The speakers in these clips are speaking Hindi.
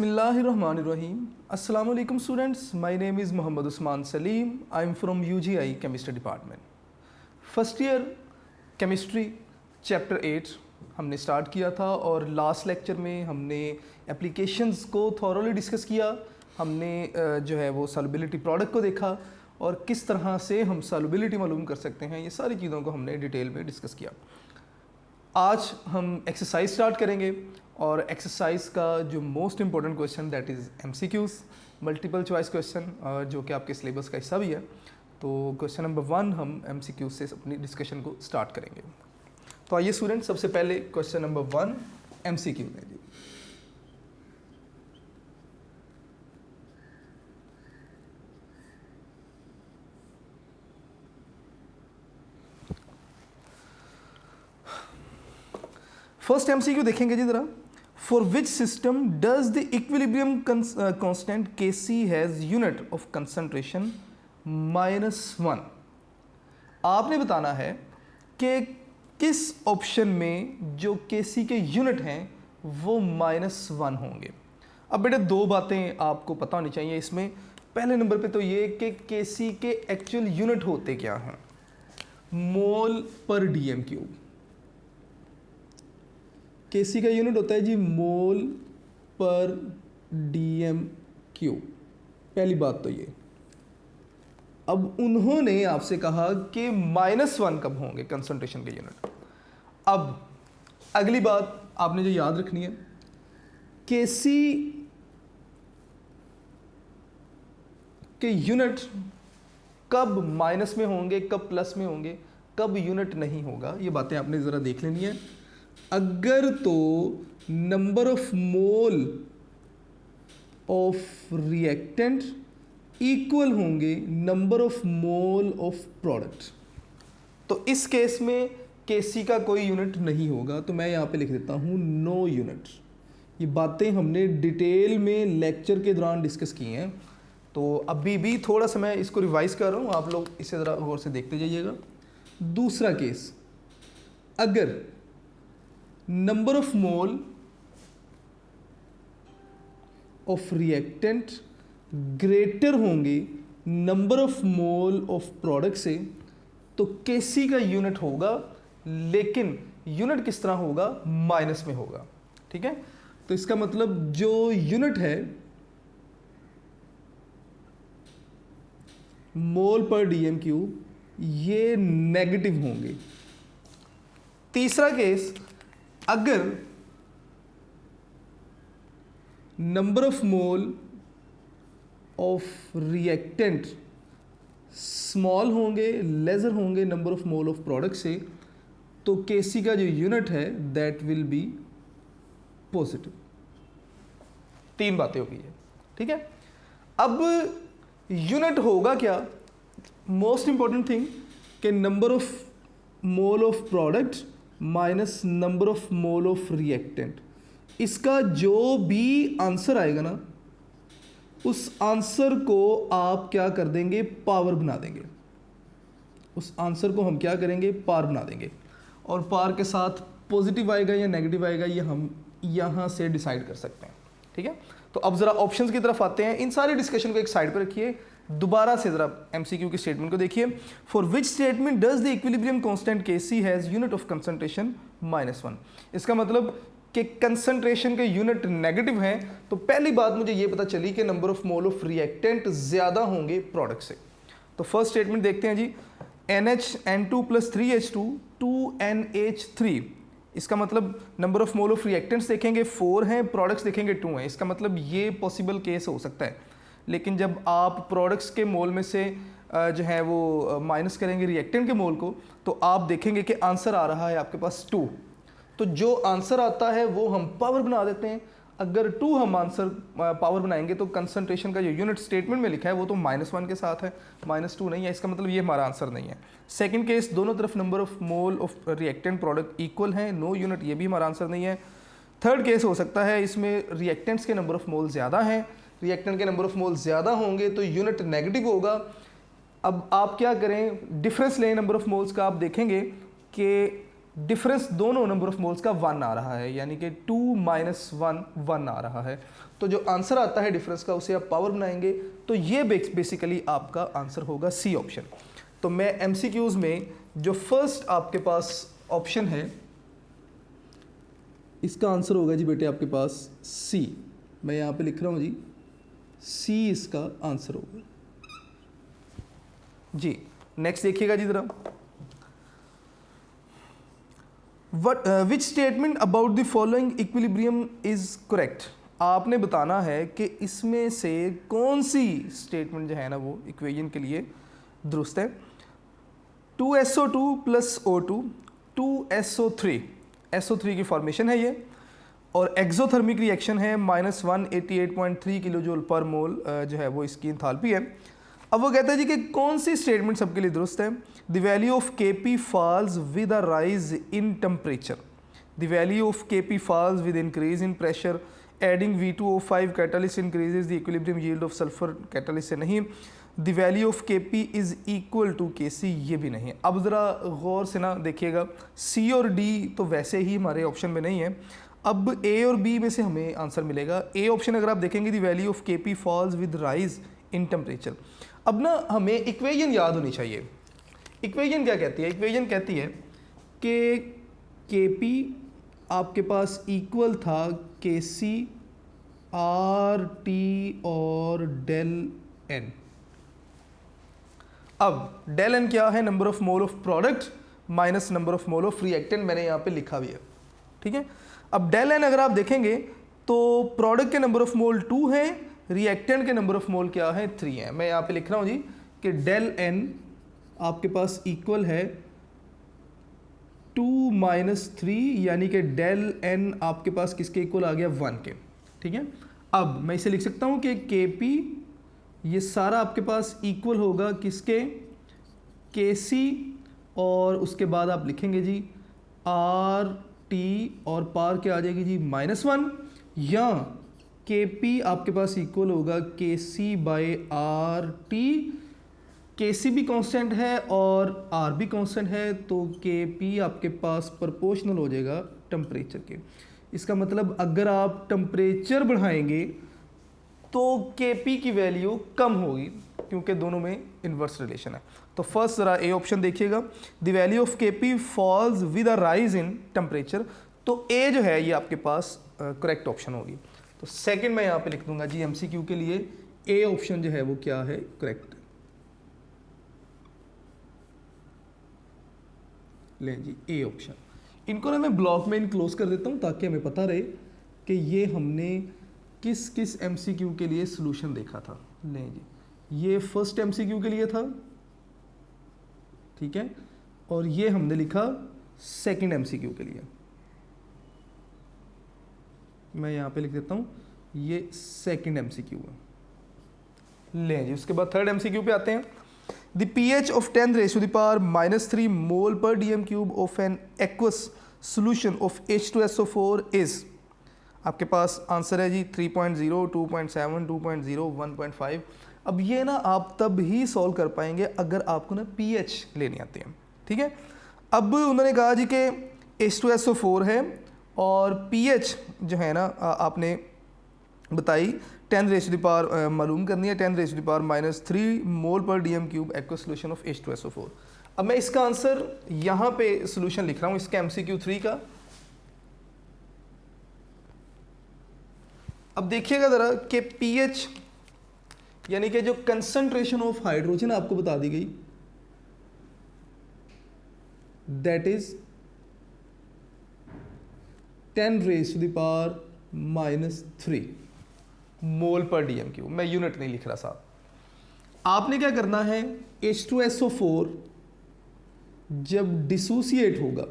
Bismillahirrahmanirrahim. Assalamu alaikum students. My name is Muhammad Usman Salim. I am from UGI Chemistry Department. First year Chemistry Chapter 8 हमने स्टार्ट किया था और लास्ट लेक्चर में हमने एप्लीकेशंस को थॉरोली डिस्कस किया। हमने जो है वो सॉल्युबिलिटी प्रोडक्ट को देखा और किस तरह से हम सॉल्युबिलिटी मालूम कर सकते हैं, ये सारी चीज़ों को हमने डिटेल में डिस्कस किया। आज हम एक्सरसाइज स्टार्ट करेंगे और एक्सरसाइज का जो most important question that is MCQs, multiple choice question, जो कि आपके सिलेबस का हिस्सा भी है। तो क्वेश्चन नंबर 1 हम MCQ से अपनी डिस्कशन को स्टार्ट करेंगे। तो आइए स्टूडेंट, सबसे पहले क्वेश्चन नंबर 1 MCQ में जी। फर्स्ट MCQ देखेंगे जी ज़रा। For which system does the equilibrium constant Kc has unit of concentration -1। आपने बताना है कि किस ऑप्शन में जो Kc के यूनिट हैं वो -1 होंगे। अब बेटे दो बातें आपको पता होनी चाहिए इसमें। पहले नंबर पे तो ये कि Kc के एक्चुअल यूनिट होते क्या हैं, मोल पर dm³। Kc का यूनिट होता है जी मोल पर dm³। पहली बात तो ये। अब उन्होंने आपसे कहा कि -1 कब होंगे कंसंट्रेशन के यूनिट। अब अगली बात आपने जो याद रखनी है, Kc के यूनिट कब माइनस में होंगे, कब प्लस में होंगे, कब यूनिट नहीं होगा, ये बातें आपने ज़रा देख लेनी है। अगर तो number of mole of reactant equal होंगे number of mole of product, तो इस केस में Kc का कोई यूनिट नहीं होगा। तो मैं यहाँ पे लिख देता हूँ नो यूनिट। ये बातें हमने डिटेल में लेक्चर के दौरान डिस्कस की हैं, तो अभी भी थोड़ा सा मैं इसको रिवाइज कर रहा हूँ, आप लोग इसे ज़रा गौर से देखते जाइएगा। दूसरा केस, अगर number of mole of reactant greater होंगे number of mole of product से, तो Kc का यूनिट होगा, लेकिन यूनिट किस तरह होगा, माइनस में होगा। ठीक है, तो इसका मतलब जो यूनिट है मोल पर dm³, ये नेगेटिव होंगे। तीसरा केस, अगर number of mole of reactant small होंगे, लेजर होंगे number of mole of product से, तो Kc का जो यूनिट है दैट विल बी पॉजिटिव। 3 बातें हो गई है। ठीक है, अब यूनिट होगा क्या, मोस्ट इंपॉर्टेंट थिंग कि number of mole of product minus number of mole of reactant. इसका जो भी आंसर आएगा ना, उस आंसर को आप क्या कर देंगे, पावर बना देंगे। उस आंसर को हम क्या करेंगे, पावर बना देंगे। और पावर के साथ पॉजिटिव आएगा या नेगेटिव आएगा, ये हम यहाँ से डिसाइड कर सकते हैं। ठीक है, तो अब ज़रा ऑप्शंस की तरफ आते हैं। इन सारे डिस्कशन को एक साइड पर रखिए, दोबारा से ज़रा MCQ की स्टेटमेंट को देखिए। For which statement does the equilibrium constant Kc has unit of concentration -1। इसका मतलब कि कंसंट्रेशन के यूनिट नेगेटिव हैं, तो पहली बात मुझे ये पता चली कि number of mole of reactant ज़्यादा होंगे प्रोडक्ट से। तो फर्स्ट स्टेटमेंट देखते हैं जी, NH N2 + 3H2 2NH3। इसका मतलब number of mole of reactants देखेंगे 4 हैं, प्रोडक्ट्स देखेंगे 2 हैं। इसका मतलब ये पॉसिबल केस हो सकता है, लेकिन जब आप प्रोडक्ट्स के मोल में से जो है वो माइनस करेंगे रिएक्टेंट के मोल को, तो आप देखेंगे कि आंसर आ रहा है आपके पास 2। तो जो आंसर आता है वो हम पावर बना देते हैं। अगर 2 हम आंसर पावर बनाएंगे तो कंसंट्रेशन का जो यूनिट स्टेटमेंट में लिखा है वो तो -1 के साथ है, -2 नहीं है। इसका मतलब ये हमारा आंसर नहीं है। सेकंड केस, दोनों तरफ number of mole of reactant product equal हैं, नो यूनिट, ये भी हमारा आंसर नहीं है। थर्ड केस हो सकता है, इसमें रिएक्टेंट्स के नंबर ऑफ मोल ज़्यादा हैं, रिएक्टेंट के नंबर ऑफ मोल ज़्यादा होंगे तो यूनिट नेगेटिव होगा। अब आप क्या करें, डिफरेंस लें नंबर ऑफ मोल्स का। आप देखेंगे कि डिफरेंस दोनों नंबर ऑफ मोल्स का 1 आ रहा है, यानी कि 2 माइनस 1 आ रहा है। तो जो आंसर आता है डिफरेंस का उसे आप पावर बनाएंगे, तो ये बेसिकली आपका आंसर होगा सी ऑप्शन। तो मैं एमसीक्यूज में जो फर्स्ट आपके पास ऑप्शन है इसका आंसर होगा जी बेटे आपके पास सी। मैं यहाँ पे लिख रहा हूँ जी, सी इसका आंसर होगा जी। नेक्स्ट देखिएगा जी जरा, which statement about the following equilibrium is correct. आपने बताना है कि इसमें से कौन सी स्टेटमेंट जो है ना वो इक्वेशन के लिए दुरुस्त है। 2SO2 plus O2 2SO3, SO3 की फॉर्मेशन है ये, और एक्सोथर्मिक रिएक्शन है -188.3 किलो जूल पर मोल जो है वो इसकी एंथैल्पी है। अब वो कहता है जी कि कौन सी स्टेटमेंट सबके लिए दुरुस्त है। The value of Kp falls with a rise in temperature, the value of Kp falls with increase in pressure, adding V2O5 catalyst increases the equilibrium yield of sulphur catalyst से नहीं, the value of Kp is equal to Kc, ये भी नहीं है। अब ज़रा गौर से ना देखिएगा, C और D तो वैसे ही हमारे ऑप्शन में नहीं है। अब A और B में से हमें आंसर मिलेगा। A ऑप्शन अगर आप देखेंगे the value of Kp falls with rise in temperature. अब ना हमें इक्वेशन याद होनी चाहिए। इक्वेशन क्या कहती है? इक्वेशन कहती है कि Kp आपके पास इक्वल था Kc RT और डेल N। अब डेल N क्या है? Number of mole of product minus number of mole of reactant, मैंने यहाँ पे लिखा भी है, ठीक है। अब डेल N अगर आप देखेंगे तो प्रोडक्ट के नंबर ऑफ मोल 2 है, रिएक्टेंट के नंबर ऑफ मोल क्या है? 3 है। मैं यहाँ पे लिख रहा हूँ जी कि डेल N आपके पास इक्वल है 2 माइनस 3, यानी कि डेल N आपके पास किसके इक्वल आ गया? 1 के, ठीक है। अब मैं इसे लिख सकता हूँ कि Kp ये सारा आपके पास इक्वल होगा किसके? Kc, और उसके बाद आप लिखेंगे जी RT और पार क्या आ जाएगी जी? -1, या Kp आपके पास इक्वल होगा Kc बाई RT। Kc भी कांस्टेंट है और R भी कांस्टेंट है, तो Kp आपके पास प्रोपोर्शनल हो जाएगा टेम्परेचर के। इसका मतलब अगर आप टेम्परेचर बढ़ाएंगे तो Kp की वैल्यू कम होगी, क्योंकि दोनों में इन्वर्स रिलेशन है। तो फर्स्ट ज़रा ए ऑप्शन देखिएगा, the value of Kp falls with a rise in temperature, तो ए जो है ये आपके पास करेक्ट ऑप्शन होगी। तो सेकंड मैं यहाँ पे लिख दूंगा जी एमसीक्यू के लिए, ए ऑप्शन जो है वो क्या है? करेक्ट। लें जी ए ऑप्शन। इनको ना मैं ब्लॉक में इनक्लोज कर देता हूँ ताकि हमें पता रहे कि ये हमने किस किस एमसीक्यू के लिए सोल्यूशन देखा था। लें जी, ये फर्स्ट एमसीक्यू के लिए था, ठीक है, और ये हमने लिखा सेकंड एमसीक्यू के लिए। मैं यहाँ पे लिख देता हूँ ये सेकंड एमसीक्यू है। लें जी, उसके बाद थर्ड एमसीक्यू पे आते हैं। The pH of 10 raised to the power -3 mole per dm cube of an aqueous solution of H2SO4 is, आपके पास आंसर है जी 3.0, 2.7, 2.0, 1.5। अब ये ना आप तब ही सॉल्व कर पाएंगे अगर आपको ना pH लेनी आती है, ठीक है। अब उन्होंने कहा जी कि H2SO4 है और pH जो है ना आपने बताई 10 रेज़ टू द पावर मालूम करनी है, 10 raise to the power -3 mole पर dm cube aqueous solution of H2SO4। अब मैं इसका आंसर यहाँ पे सोल्यूशन लिख रहा हूँ इसका MCQ 3 का। अब देखिएगा ज़रा कि pH यानी कि जो कंसंट्रेशन ऑफ हाइड्रोजन आपको बता दी गई, that is 10 raise to the power -3 mole पर डीएम क्यूब। मैं यूनिट नहीं लिख रहा साहब। आपने क्या करना है, H2SO4 जब डिसोसिएट होगा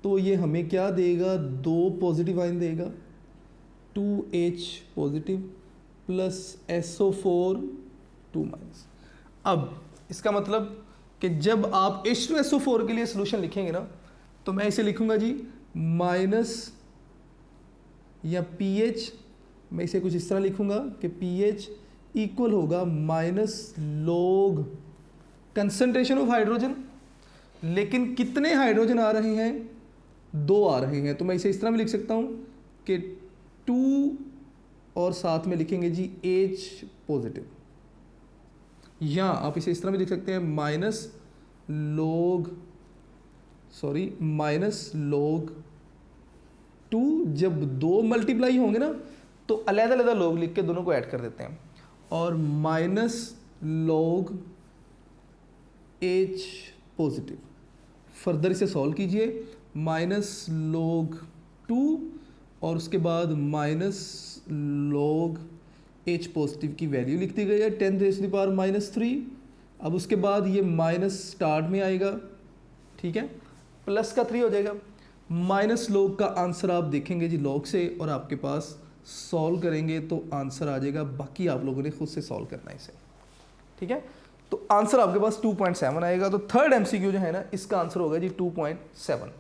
तो ये हमें क्या देगा? 2 पॉजिटिव आयन देगा, 2H positive plus SO4 2 minus. अब इसका मतलब कि जब आप H2SO4 के लिए सोल्यूशन लिखेंगे ना, तो मैं इसे लिखूंगा जी माइनस या pH, मैं इसे कुछ इस तरह लिखूंगा कि pH इक्वल होगा minus log concentration of hydrogen, लेकिन कितने हाइड्रोजन आ रहे हैं, 2 आ रहे हैं। तो मैं इसे इस तरह भी लिख सकता हूँ कि 2 और साथ में लिखेंगे जी H पॉजिटिव, या आप इसे इस तरह भी लिख सकते हैं माइनस लॉग 2। जब 2 मल्टीप्लाई होंगे ना तो अलग-अलग लॉग लिख के दोनों को ऐड कर देते हैं, और minus log H positive. Further इसे सॉल्व कीजिए, माइनस लॉग 2 और उसके बाद माइनस लॉग H पॉजिटिव की वैल्यू लिख दी गई है 10⁻⁻3। अब उसके बाद ये माइनस स्टार्ट में आएगा, ठीक है, प्लस का 3 हो जाएगा। माइनस लॉग का आंसर आप देखेंगे जी लॉग से, और आपके पास सॉल्व करेंगे तो आंसर आ जाएगा। बाकी आप लोगों ने खुद से सॉल्व करना है इसे, ठीक है। तो आंसर आपके पास 2.7 आएगा। तो थर्ड एमसीक्यू जो है ना, इसका आंसर होगा जी 2.7,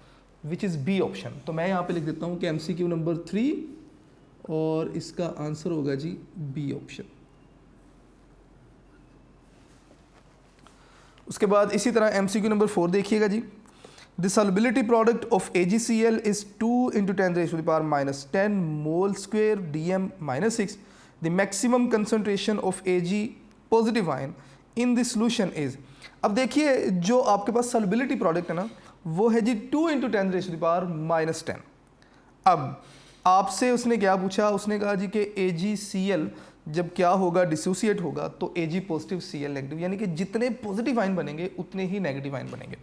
विच इज़ बी ऑप्शन। तो मैं यहाँ पे लिख देता हूँ कि एमसीक्यू नंबर 3 और इसका आंसर होगा जी बी ऑप्शन। उसके बाद इसी तरह एमसीक्यू नंबर 4 देखिएगा जी। The solubility product of AgCl is 2 × 10⁻⁻10 mole square Dm-6। The maximum concentration of Ag positive ion in the solution is. अब देखिए जो आपके पास सॉल्युबिलिटी प्रोडक्ट है ना, वो है जी 2 × 10⁻⁻10। अब आपसे उसने क्या पूछा, उसने कहा जी कि AgCl जब क्या होगा, डिसोसिएट होगा, तो Ag पॉजिटिव Cl नेगेटिव, यानी कि जितने पॉजिटिव आयन बनेंगे उतने ही नेगेटिव आयन बनेंगे,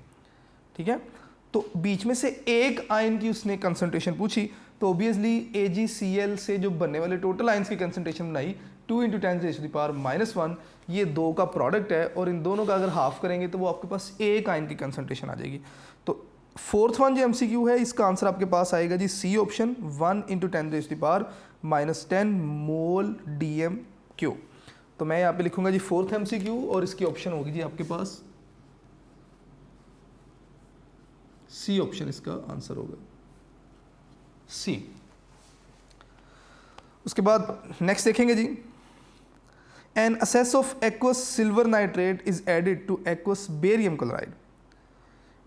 ठीक है। तो बीच में से एक आयन की उसने कंसंट्रेशन पूछी, तो ऑब्वियसली AgCl से जो बनने वाले टोटल आयंस की कंसंट्रेशन बनाई 2 × 10⁻⁻1, ये 2 का प्रोडक्ट है, और इन दोनों का अगर हाफ करेंगे तो वो आपके पास एक आयन की कंसंट्रेशन आ जाएगी। तो फोर्थ वन जो एमसीक्यू है, इसका आंसर आपके पास आएगा जी सी ऑप्शन, 1 × 10⁻⁻10 मोल Dm3। तो मैं यहाँ पे लिखूंगा जी फोर्थ एमसीक्यू, और इसकी ऑप्शन होगी जी आपके पास सी ऑप्शन, इसका आंसर होगा सी। उसके बाद नेक्स्ट देखेंगे जी। An excess of aqueous silver nitrate is added to aqueous barium chloride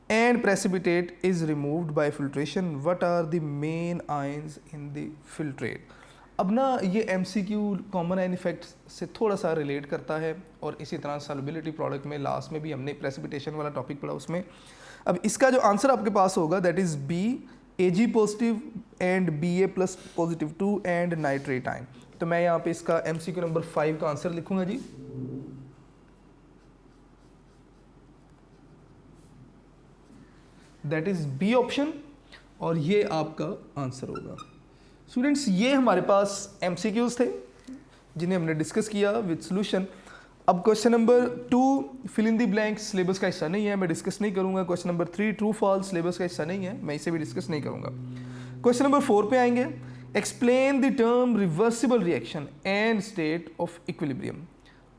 and precipitate is removed by filtration. What are the main ions in the filtrate? अब ना ये MCQ कॉमन आयन इफेक्ट से थोड़ा सा रिलेट करता है, और इसी तरह सॉल्युबिलिटी प्रोडक्ट में लास्ट में भी हमने प्रेसिपिटेशन वाला टॉपिक पढ़ा उसमें। अब इसका जो आंसर आपके पास होगा that is B, Ag positive and Ba plus positive 2 and nitrate ion. तो मैं यहाँ पे इसका MCQ नंबर 5 का आंसर लिखूंगा जी। दैट इज बी ऑप्शन, और ये आपका आंसर होगा। स्टूडेंट्स, ये हमारे पास एमसीक्यूज थे जिन्हें हमने डिस्कस किया विद सॉल्यूशन। अब question number 2 fill in the blank syllabus का हिस्सा नहीं है, मैं डिस्कस नहीं करूंगा। Question number 3 true false syllabus का हिस्सा नहीं है, मैं इसे भी डिस्कस नहीं करूंगा। क्वेश्चन नंबर 4 पे आएंगे। Explain the term reversible reaction and state of equilibrium.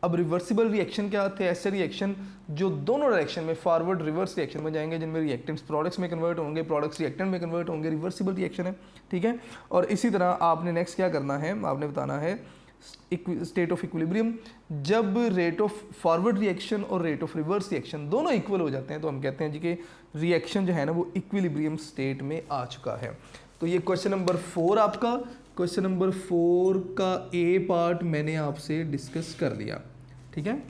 अब रिवर्सिबल रिएक्शन क्या थे? ऐसे रिएक्शन जो दोनों डायरेक्शन में फॉरवर्ड रिवर्स रिएक्शन में जाएंगे, जिनमें रिएक्टेंट्स प्रोडक्ट्स में कन्वर्ट होंगे, प्रोडक्ट्स रिएक्टेंट में कन्वर्ट होंगे, रिवर्सिबल रिएक्शन है, ठीक है। और इसी तरह आपने नेक्स्ट क्या करना है, आपने बताना है स्टेट ऑफ इक्विलिब्रियम। जब रेट ऑफ फॉरवर्ड रिएक्शन और रेट ऑफ रिवर्स रिएक्शन दोनों इक्वल हो जाते हैं तो हम कहते हैं जी कि रिएक्शन जो है ना वो इक्विलिब्रियम स्टेट में आ चुका है। तो ये क्वेश्चन नंबर 4 आपका, क्वेश्चन नंबर 4 का ए पार्ट मैंने आपसे डिस्कस कर लिया, ठीक है।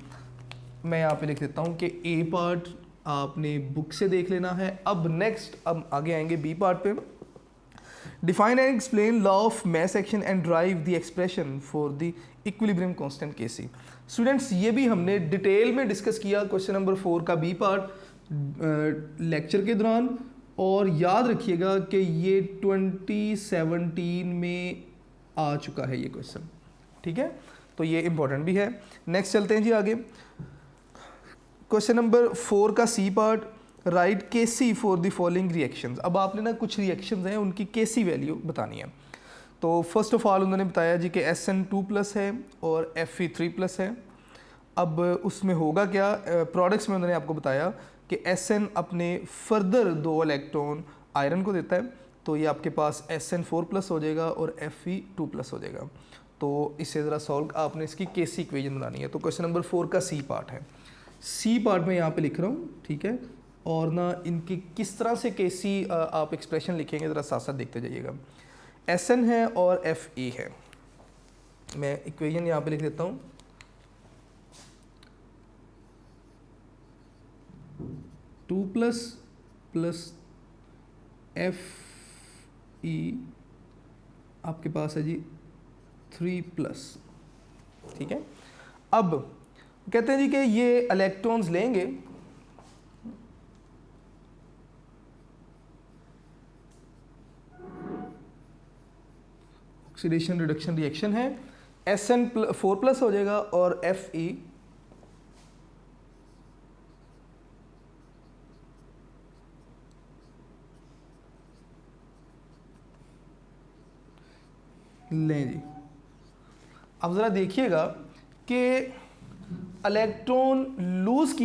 मैं यहाँ पे लिख देता हूँ कि ए पार्ट आपने बुक से देख लेना है। अब नेक्स्ट अब आगे आएंगे बी पार्ट पे। Define and explain law of mass action and drive the expression for the equilibrium constant Kc. Students, ये भी हमने डिटेल में डिस्कस किया क्वेश्चन नंबर 4 का बी पार्ट लेक्चर के दौरान, और याद रखिएगा कि ये 2017 में आ चुका है ये क्वेश्चन, ठीक है। तो ये इंपॉर्टेंट भी है। नेक्स्ट चलते हैं जी आगे। क्वेश्चन नंबर 4 का C part, write Kc for the following reactions. अब आपने ना कुछ रिएक्शंस हैं उनकी केसी वैल्यू बतानी है। तो फर्स्ट ऑफ ऑल उन्होंने बताया जी कि SN2+ है और Fe3+ है। अब उसमें होगा क्या, प्रोडक्ट्स में उन्होंने आपको बताया कि SN अपने फर्दर 2 इलेक्ट्रॉन आयरन को देता है, तो ये आपके पास SN4+ हो जाएगा और Fe2+ हो जाएगा। तो इससे ज़रा सॉल्व आपने इसकी केसी इक्वेशन बनानी है। तो क्वेश्चन नंबर 4 का सी पार्ट है। सी पार्ट में यहाँ पे लिख रहा हूँ, ठीक है। और ना इनकी किस तरह से केसी आप एक्सप्रेशन लिखेंगे ज़रा साथ साथ देखते जाइएगा। एस एन है और एफ ई है। मैं इक्वेशन यहाँ पे लिख देता हूँ। टू प्लस एफ ई आपके पास है जी 3+। ठीक है, अब कहते हैं जी कि ये इलेक्ट्रॉन्स लेंगे, ऑक्सीडेशन रिडक्शन रिएक्शन है, Sn 4+ हो जाएगा और Fe लें जी। अब ज़रा देखिएगा कि इलेक्ट्रॉन लूज़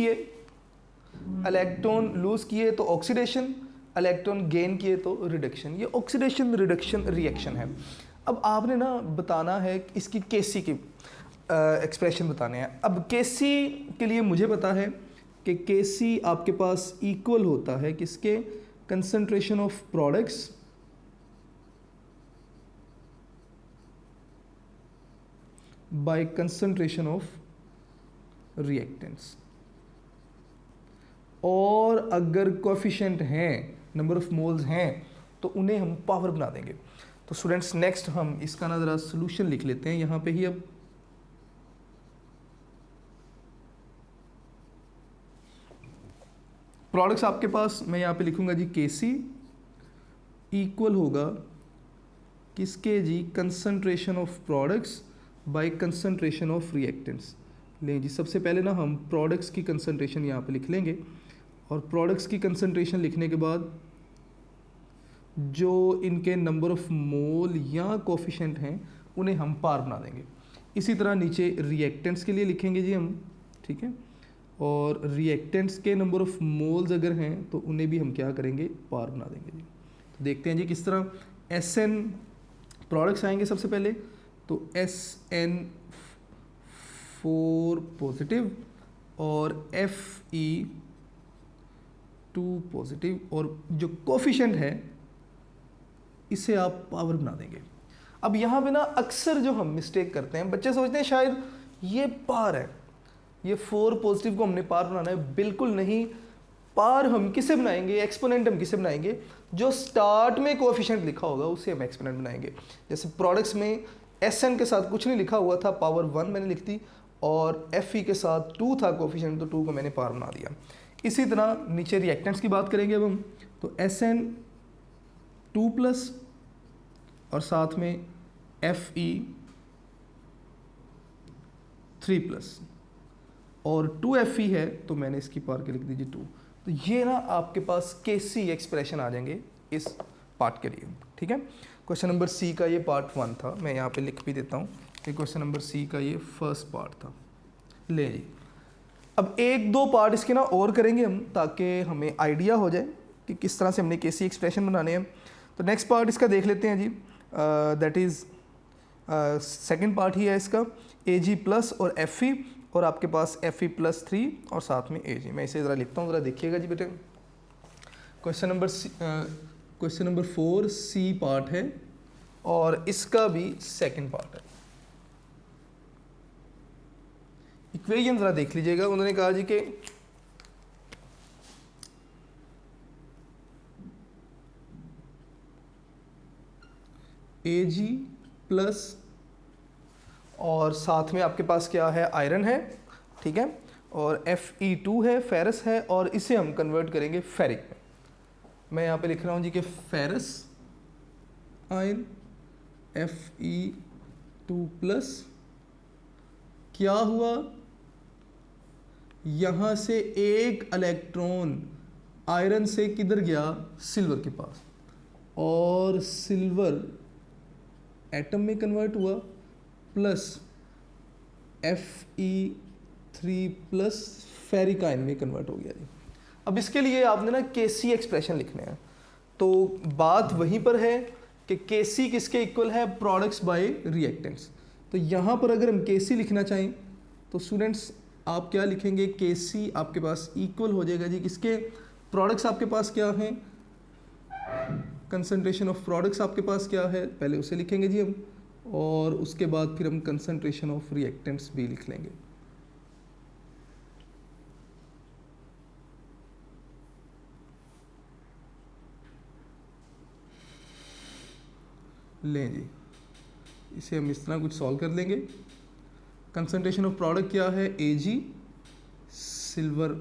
किए तो ऑक्सीडेशन, इलेक्ट्रॉन गेन किए तो रिडक्शन। ये ऑक्सीडेशन रिडक्शन रिएक्शन है। अब आपने ना बताना है इसकी केसी की एक्सप्रेशन बताने हैं। अब केसी के लिए मुझे पता है कि केसी आपके पास इक्वल होता है किसके, concentration of products by concentration of reactants. और अगर कोएफिशिएंट हैं, नंबर ऑफ मोल्स हैं, तो उन्हें हम पावर बना देंगे। तो स्टूडेंट्स नेक्स्ट हम इसका ना ज़रा सोल्यूशन लिख लेते हैं यहाँ पे ही। अब प्रोडक्ट्स आपके पास मैं यहाँ पे लिखूंगा जी केसी इक्वल होगा किसके जी, concentration of products by concentration of reactants. लें जी, सबसे पहले ना हम प्रोडक्ट्स की कंसंट्रेशन यहाँ पे लिख लेंगे और प्रोडक्ट्स की कंसंट्रेशन लिखने के बाद जो इनके नंबर ऑफ मोल या कोफिशेंट हैं उन्हें हम पार बना देंगे। इसी तरह नीचे रिएक्टेंट्स के लिए लिखेंगे जी हम, ठीक है, और रिएक्टेंट्स के नंबर ऑफ मोल्स अगर हैं तो उन्हें भी हम क्या करेंगे, पार बना देंगे जी। तो देखते हैं जी किस तरह। एस एन प्रोडक्ट्स आएंगे सबसे पहले, तो एस एन 4 पॉजिटिव और एफ ई 2 पॉजिटिव, और जो कोफिशेंट है इसे आप पावर बना देंगे। अब यहाँ पे ना अक्सर जो हम मिस्टेक करते हैं, बच्चे सोचते हैं शायद ये पार है, ये 4 पॉजिटिव को हमने पार बनाना है। बिल्कुल नहीं, पार हम किसे बनाएंगे, एक्सपोनेंट हम किसे बनाएंगे, जो स्टार्ट में कोएफिशिएंट लिखा होगा उसे हम एक्सपोनेंट बनाएंगे। जैसे प्रोडक्ट्स में एस एन के साथ कुछ नहीं लिखा हुआ था, पावर 1 मैंने लिख दी, और एफ ई के साथ 2 था कोएफिशिएंट, तो 2 को मैंने पार बना दिया। इसी तरह नीचे रिएक्टेंट्स की बात करेंगे अब हम, तो एस एन 2+ और साथ में एफ ई 3+, और 2Fe है तो मैंने इसकी पार के लिख दीजिए 2। तो ये ना आपके पास केसी एक्सप्रेशन आ जाएंगे इस पार्ट के लिए, ठीक है। क्वेश्चन नंबर सी का ये पार्ट 1 था, मैं यहाँ पे लिख भी देता हूँ कि क्वेश्चन नंबर सी का ये फर्स्ट पार्ट था। ले जी, अब 1-2 पार्ट इसके ना और करेंगे हम, ताकि हमें आइडिया हो जाए कि किस तरह से हमने केसी एक्सप्रेशन बनाने हैं। तो नेक्स्ट पार्ट इसका देख लेते हैं जी, दैट इज़ सेकेंड पार्ट ही है इसका, Ag+ और Fe, और आपके पास Fe+3 और साथ में Ag। मैं इसे ज़रा लिखता हूँ, ज़रा देखिएगा जी बेटे। क्वेश्चन नंबर 4 सी पार्ट है और इसका भी सेकंड पार्ट है। इक्वेशन ज़रा देख लीजिएगा। उन्होंने कहा जी कि Ag+ और साथ में आपके पास क्या है, आयरन है, ठीक है, और Fe2 है, फेरस है, और इसे हम कन्वर्ट करेंगे फेरिक में। मैं यहाँ पे लिख रहा हूँ जी कि फेरस आयन Fe2+, क्या हुआ, यहाँ से एक इलेक्ट्रॉन आयरन से किधर गया, सिल्वर के पास, और सिल्वर एटम में कन्वर्ट हुआ, प्लस Fe3+ फेरिक आयन में कन्वर्ट हो गया जी। अब इसके लिए आपने ना केसी एक्सप्रेशन लिखने हैं। तो बात वहीं पर है कि केसी किसके इक्वल है, प्रोडक्ट्स बाय रिएक्टेंट्स। तो यहाँ पर अगर हम केसी लिखना चाहें तो स्टूडेंट्स आप क्या लिखेंगे, केसी आपके पास इक्वल हो जाएगा जी किसके, प्रोडक्ट्स आपके पास क्या हैं, कंसंट्रेशन ऑफ प्रोडक्ट्स आपके पास क्या है, पहले उसे लिखेंगे जी हम, और उसके बाद फिर हम कंसंट्रेशन ऑफ रिएक्टेंट्स भी लिख लेंगे। लें जी, इसे हम इस तरह कुछ सॉल्व कर लेंगे। कंसंट्रेशन ऑफ प्रोडक्ट क्या है, Ag सिल्वर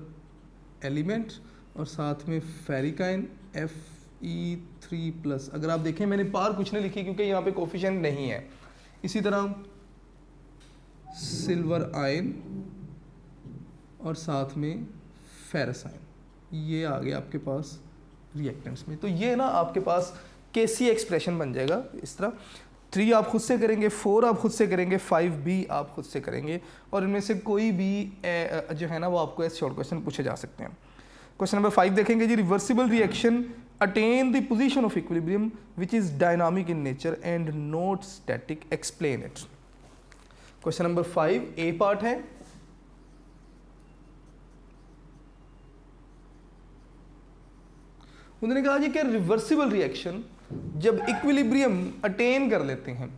एलिमेंट और साथ में फेरिकाइन Fe3+। अगर आप देखें मैंने पार कुछ नहीं लिखी क्योंकि यहाँ पे कोफिशिएंट नहीं है। इसी तरह सिल्वर आयन और साथ में फेरस आयन, ये आ गया आपके पास रिएक्टेंट्स में। तो ये ना आपके पास केसी एक्सप्रेशन बन जाएगा इस तरह। 3 आप खुद से करेंगे, 4 आप खुद से करेंगे, 5 भी आप खुद से करेंगे, और इनमें से कोई भी जो है ना वो आपको ऐसे शॉर्ट क्वेश्चन पूछे जा सकते हैं। क्वेश्चन नंबर 5 देखेंगे जी, reversible reaction attain the position of equilibrium which is dynamic in nature and not static, explain it. Question number 5 A part है। उन्होंने कहा जी कि रिवर्सिबल रिएक्शन जब इक्विलिब्रियम अटेन कर लेते हैं,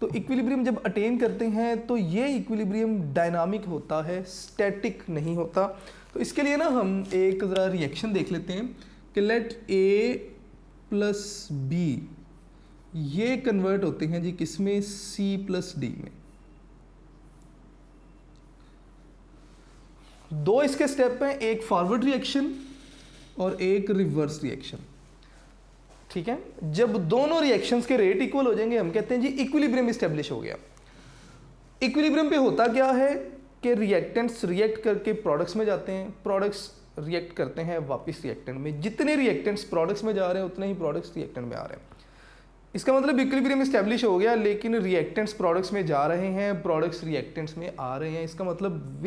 तो इक्विलिब्रियम जब अटेन करते हैं तो ये इक्विलिब्रियम डायनामिक होता है, स्टैटिक नहीं होता। तो इसके लिए ना हम एक ज़रा रिएक्शन देख लेते हैं कि लेट A प्लस B ये कन्वर्ट होते हैं जी किसमें, C प्लस D में। 2 इसके स्टेप हैं, एक फॉरवर्ड रिएक्शन और एक रिवर्स रिएक्शन, ठीक है। जब दोनों रिएक्शंस के रेट इक्वल हो जाएंगे हम कहते हैं जी इक्विलिब्रियम इस्टेब्लिश हो गया। इक्विलिब्रियम पे होता क्या है कि रिएक्टेंट्स रिएक्ट करके प्रोडक्ट्स में जाते हैं, प्रोडक्ट्स रिएक्ट करते हैं वापस रिएक्टेंट में। जितने रिएक्टेंट्स प्रोडक्ट्स में जा रहे हैं उतने ही प्रोडक्ट्स रिएक्टेंट में आ रहे हैं। इसका मतलब इक्विलिब्रियम इस्टेब्लिश हो गया, लेकिन रिएक्टेंट्स प्रोडक्ट्स में जा रहे हैं, प्रोडक्ट्स रिएक्टेंट्स में आ रहे हैं। इसका मतलब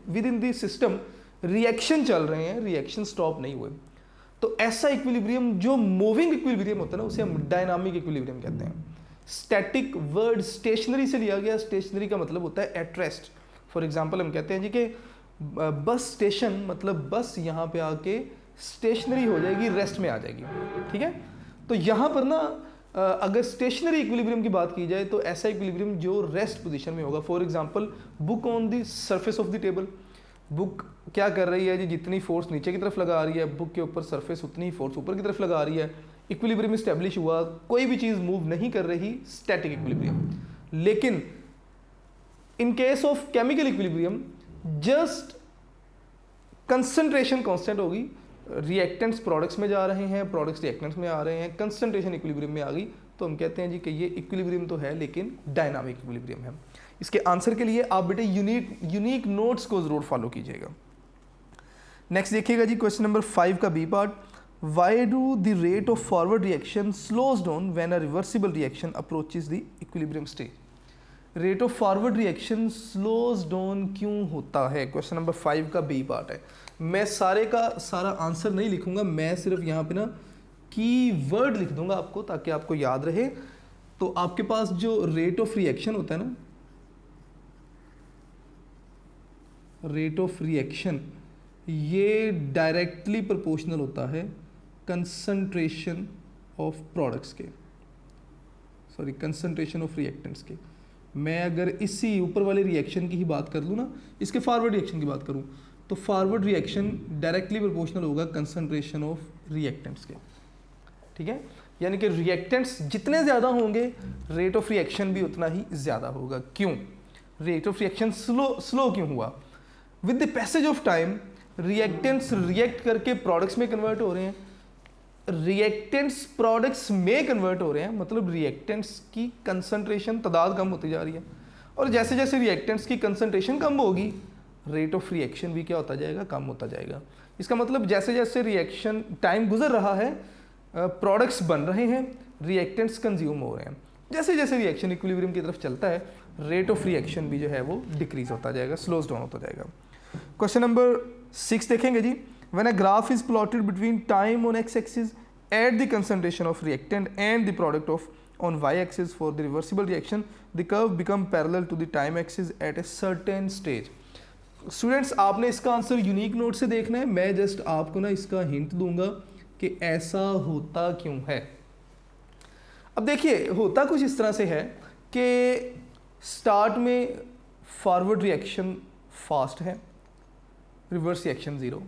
with in the system reaction चल रहे हैं, रिएक्शन स्टॉप नहीं हुए। तो ऐसा इक्विलिब्रियम जो मूविंग इक्विलिब्रियम होता है ना उसे हम डायनामिक इक्विलिब्रियम कहते हैं। स्टैटिक वर्ड स्टेशनरी से लिया गया, स्टेशनरी का मतलब होता है एट रेस्ट। फॉर एग्जांपल हम कहते हैं जी कि बस स्टेशन, मतलब बस यहाँ पे आके स्टेशनरी हो जाएगी, रेस्ट में आ जाएगी, ठीक है। तो यहाँ पर ना अगर स्टेशनरी इक्विलिब्रियम की बात की जाए तो ऐसा इक्विलिब्रियम जो रेस्ट पोजीशन में होगा। For example book on the surface of the table, book क्या कर रही है जी, जितनी फोर्स नीचे की तरफ लगा रही है बुक के ऊपर सरफेस उतनी ही फोर्स ऊपर की तरफ लगा रही है। इक्विलिब्रियम स्टैब्लिश हुआ, कोई भी चीज़ मूव नहीं कर रही, स्टैटिक इक्विलिब्रियम। लेकिन in case of chemical equilibrium just concentration constant होगी, रिएक्टेंट्स प्रोडक्ट्स में जा रहे हैं, प्रोडक्ट्स रिएक्टेंट्स में आ रहे हैं, कंसंट्रेशन इक्विलिब्रियम में आ गई, तो हम कहते हैं जी कि ये इक्विलिब्रियम तो है लेकिन डायनामिक इक्विलिब्रियम है। इसके आंसर के लिए आप बेटे यूनिक नोट्स को जरूर फॉलो कीजिएगा। नेक्स्ट देखिएगा जी, क्वेश्चन नंबर 5 का B part, why do the rate of forward reaction slows down when a reversible reaction approaches the equilibrium stage. Rate of forward reaction slows down क्यों होता है, क्वेश्चन नंबर 5 का बी पार्ट है। मैं सारे का सारा आंसर नहीं लिखूंगा, मैं सिर्फ यहाँ पे ना की वर्ड लिख दूंगा आपको ताकि आपको याद रहे। तो आपके पास जो रेट ऑफ रिएक्शन होता है ना, रेट ऑफ रिएक्शन ये डायरेक्टली प्रोपोर्शनल होता है कंसंट्रेशन ऑफ प्रोडक्ट्स के, सॉरी कंसंट्रेशन ऑफ रिएक्टेंट्स के। मैं अगर इसी ऊपर वाले रिएक्शन की ही बात कर लूँ ना, इसके फॉरवर्ड रिएक्शन की बात करूँ तो फॉरवर्ड रिएक्शन डायरेक्टली प्रोपोर्शनल होगा कंसंट्रेशन ऑफ रिएक्टेंट्स के, ठीक है। यानी कि रिएक्टेंट्स जितने ज़्यादा होंगे रेट ऑफ रिएक्शन भी उतना ही ज़्यादा होगा। क्यों रेट ऑफ रिएक्शन स्लो क्यों हुआ? With the passage of time reactants react करके प्रोडक्ट्स में कन्वर्ट हो रहे हैं, रिएक्टेंट्स प्रोडक्ट्स में कन्वर्ट हो रहे हैं, मतलब रिएक्टेंट्स की कंसंट्रेशन तादाद कम होती जा रही है। और जैसे जैसे रिएक्टेंट्स की कंसंट्रेशन कम होगी रेट ऑफ रिएक्शन भी क्या होता जाएगा, कम होता जाएगा। इसका मतलब जैसे जैसे रिएक्शन टाइम गुजर रहा है, प्रोडक्ट्स बन रहे हैं, रिएक्टेंट्स कंज्यूम हो रहे हैं। जैसे जैसे रिएक्शन इक्विलिब्रियम की तरफ चलता है रेट ऑफ रिएक्शन भी जो है वो डिक्रीज होता जाएगा, स्लोज डाउन होता जाएगा। क्वेश्चन नंबर 6 देखेंगे जी, when a graph is plotted between time on X axis at the concentration of reactant and the product of on Y axis for the reversible reaction the curve become parallel to the time axis at a certain stage. Students आपने इसका आंसर यूनिक नोट से देखना है, मैं जस्ट आपको ना इसका हिंट दूंगा कि ऐसा होता क्यों है। अब देखिए होता कुछ इस तरह से है कि स्टार्ट में फॉरवर्ड रिएक्शन फास्ट है, रिवर्स रिएक्शन ज़ीरो।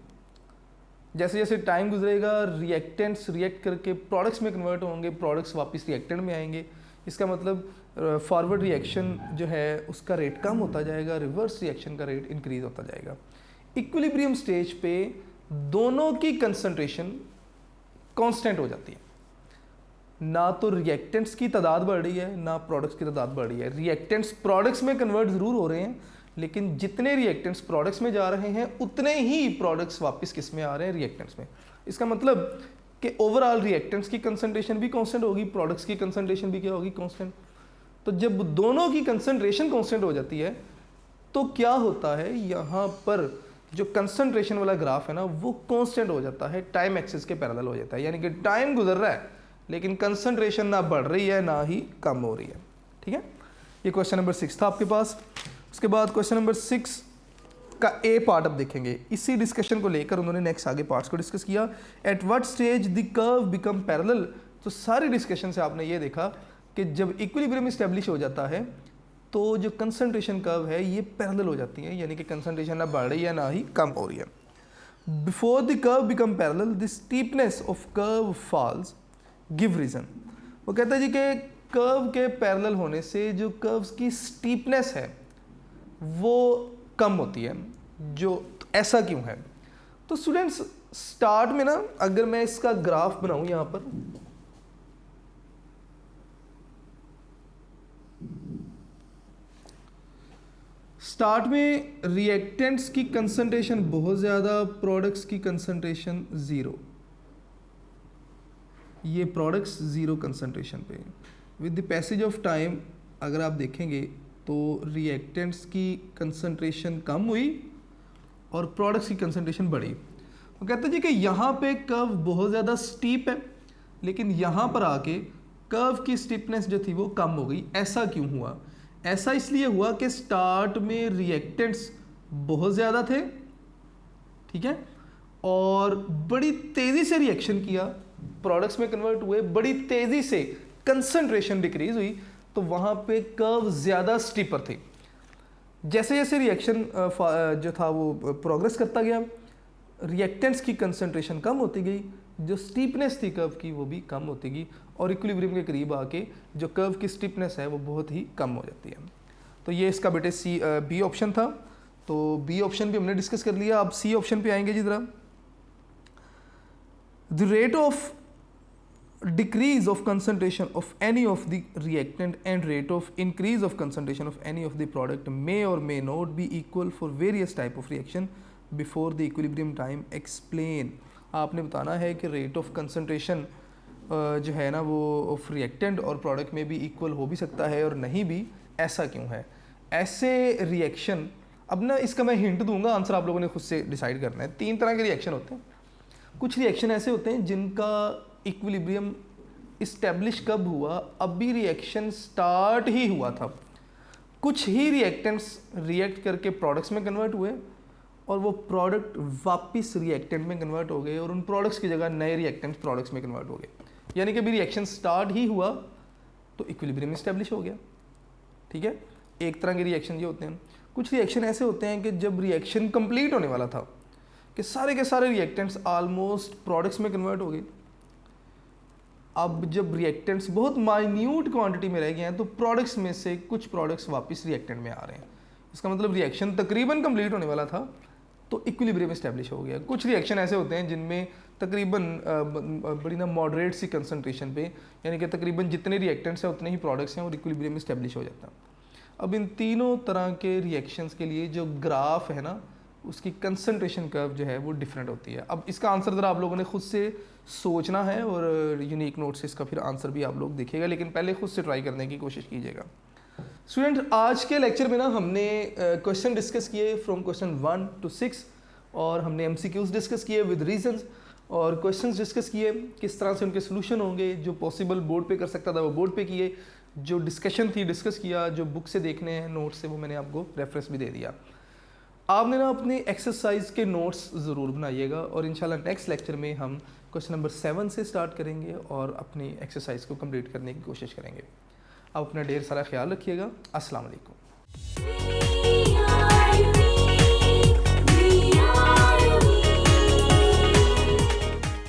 जैसे जैसे टाइम गुजरेगा रिएक्टेंट्स रिएक्ट करके प्रोडक्ट्स में कन्वर्ट होंगे, प्रोडक्ट्स वापस रिएक्टेंट में आएंगे। इसका मतलब फॉरवर्ड रिएक्शन जो है उसका रेट कम होता जाएगा, रिवर्स रिएक्शन का रेट इंक्रीज होता जाएगा। इक्विलिब्रियम स्टेज पे दोनों की कंसंट्रेशन कांस्टेंट हो जाती है, ना तो रिएक्टेंट्स की तादाद बढ़ रही है ना प्रोडक्ट्स की तादाद बढ़ रही है। रिएक्टेंट्स प्रोडक्ट्स में कन्वर्ट ज़रूर हो रहे हैं, लेकिन जितने रिएक्टेंट्स प्रोडक्ट्स में जा रहे हैं उतने ही प्रोडक्ट्स वापस किस में आ रहे हैं, रिएक्टेंट्स में। इसका मतलब कि ओवरऑल रिएक्टेंट्स की कंसंट्रेशन भी कांस्टेंट होगी, प्रोडक्ट्स की कंसंट्रेशन भी क्या होगी, कांस्टेंट। तो जब दोनों की कंसंट्रेशन कांस्टेंट हो जाती है तो क्या होता है, यहाँ पर जो कंसंट्रेशन वाला ग्राफ है ना वो कांस्टेंट हो जाता है, टाइम एक्सिस के पैरेलल हो जाता है। यानी कि टाइम गुजर रहा है लेकिन कंसंट्रेशन ना बढ़ रही है ना ही कम हो रही है। ठीक है, ये क्वेश्चन नंबर 6 था आपके पास। उसके बाद क्वेश्चन नंबर 6 का ए पार्ट अब देखेंगे। इसी डिस्कशन को लेकर उन्होंने नेक्स्ट आगे पार्ट्स को डिस्कस किया। At what stage the curve become parallel. तो सारी डिस्कशन से आपने ये देखा कि जब इक्विलिब्रियम स्टैब्लिश हो जाता है तो जो कंसंट्रेशन कर्व है ये पैरेलल हो जाती है, यानी कि कंसंट्रेशन ना बढ़ रही है ना ही कम हो रही है। Before the curve become parallel the steepness of curve falls, give reason. वो कहता है जी कि कर्व के पैरेलल होने से जो कर्व्स की स्टीपनेस है वो कम होती है, जो ऐसा क्यों है। तो स्टूडेंट्स स्टार्ट में ना अगर मैं इसका ग्राफ बनाऊं यहां पर, स्टार्ट में रिएक्टेंट्स की कंसंट्रेशन बहुत ज़्यादा, प्रोडक्ट्स की कंसंट्रेशन ज़ीरो। ये प्रोडक्ट्स ज़ीरो कंसंट्रेशन पे। With the passage of time अगर आप देखेंगे तो रिएक्टेंट्स की कंसंट्रेशन कम हुई और प्रोडक्ट्स की कंसंट्रेशन बढ़ी। वो कहते हैं जी कि यहाँ पे कर्व बहुत ज़्यादा स्टीप है, लेकिन यहाँ पर आके कर्व की स्टीपनेस जो थी वो कम हो गई। ऐसा क्यों हुआ? ऐसा इसलिए हुआ कि स्टार्ट में रिएक्टेंट्स बहुत ज़्यादा थे, ठीक है, और बड़ी तेज़ी से रिएक्शन किया, प्रोडक्ट्स में कन्वर्ट हुए, बड़ी तेज़ी से कंसंट्रेशन डिक्रीज हुई, तो वहाँ पे कर्व ज़्यादा स्टीपर थे। जैसे जैसे रिएक्शन जो था वो प्रोग्रेस करता गया, रिएक्टेंट्स की कंसंट्रेशन कम होती गई, जो स्टीपनेस थी कर्व की वो भी कम होती गई, और इक्विलिब्रियम के करीब आके जो कर्व की स्टीपनेस है वो बहुत ही कम हो जाती है। तो ये इसका बेटे बी ऑप्शन था। तो बी ऑप्शन भी हमने डिस्कस कर लिया। अब सी ऑप्शन पे आएंगे जी जरा। The rate of decrease of concentration of any of the reactant and rate of increase of concentration of any of the product may or may not be equal for various type of reaction before the equilibrium time. explain। आपने बताना है कि rate of concentration जो है ना वो ऑफ रिएक्टेंट और प्रोडक्ट में भी इक्वल हो भी सकता है और नहीं भी, ऐसा क्यों है? ऐसे रिएक्शन, अब ना इसका मैं हिंट दूंगा, आंसर आप लोगों ने खुद से डिसाइड करना है। 3 तरह के रिएक्शन होते हैं। कुछ रिएक्शन ऐसे होते हैं जिनका इक्विलिब्रियम इस्टेब्लिश कब हुआ, अभी रिएक्शन स्टार्ट ही हुआ था। कुछ ही रिएक्टेंट्स रिएक्ट करके प्रोडक्ट्स में कन्वर्ट हुए और वो प्रोडक्ट वापस रिएक्टेंट में कन्वर्ट हो गए और उन प्रोडक्ट्स की जगह नए रिएक्टेंट्स प्रोडक्ट्स में कन्वर्ट हो गए। यानी कि अभी रिएक्शन स्टार्ट ही हुआ तो इक्विलिब्रियम इस्टेब्लिश हो गया। ठीक है, एक तरह के रिएक्शन ये होते हैं। कुछ रिएक्शन ऐसे होते हैं कि जब रिएक्शन कंप्लीट होने वाला था कि सारे के सारे रिएक्टेंट्स ऑलमोस्ट प्रोडक्ट्स में कन्वर्ट हो गए, अब जब रिएक्टेंट्स बहुत माइन्यूट क्वांटिटी में रह गए हैं तो प्रोडक्ट्स में से कुछ प्रोडक्ट्स वापस रिएक्टेंट में आ रहे हैं। इसका मतलब रिएक्शन तकरीबन कंप्लीट होने वाला था तो इक्विलिब्रियम एस्टेब्लिश हो गया। कुछ रिएक्शन ऐसे होते हैं जिनमें तकरीबन बड़ी ना मॉडरेट सी कंसंट्रेशन पे, यानी कि तकरीबन जितने रिएक्टेंट्स हैं उतने ही प्रोडक्ट्स हैं और इक्विलिब्रियम एस्टेब्लिश हो जाता है। अब इन तीनों तरह के रिएक्शंस के लिए जो ग्राफ है ना उसकी कंसंट्रेशन कर्व जो है वो डिफरेंट होती है। अब इसका आंसर ज़रा आप लोगों ने खुद से सोचना है और यूनिक नोट से इसका फिर आंसर भी आप लोग देखिएगा, लेकिन पहले खुद से ट्राई करने की कोशिश कीजिएगा। स्टूडेंट आज के लेक्चर में ना हमने क्वेश्चन डिस्कस किए फ्रॉम क्वेश्चन 1 to 6 और हमने MCQs डिस्कस किए विद रीजंस और क्वेश्चंस डिस्कस किए, किस तरह से उनके सोल्यूशन होंगे, जो पॉसिबल बोर्ड पे कर सकता था वो बोर्ड पे किए, जो डिस्कशन थी डिस्कस किया, जो बुक से देखने हैं नोट से वो मैंने आपको रेफरेंस भी दे दिया। आपने ना अपनी एक्सरसाइज के नोट्स ज़रूर बनाइएगा और इंशाल्लाह नेक्स्ट लेक्चर में हम क्वेश्चन नंबर 7 से स्टार्ट करेंगे और अपनी एक्सरसाइज को कंप्लीट करने की कोशिश करेंगे। आप अपना ढेर सारा ख्याल रखिएगा। अस्सलाम वालेकुम।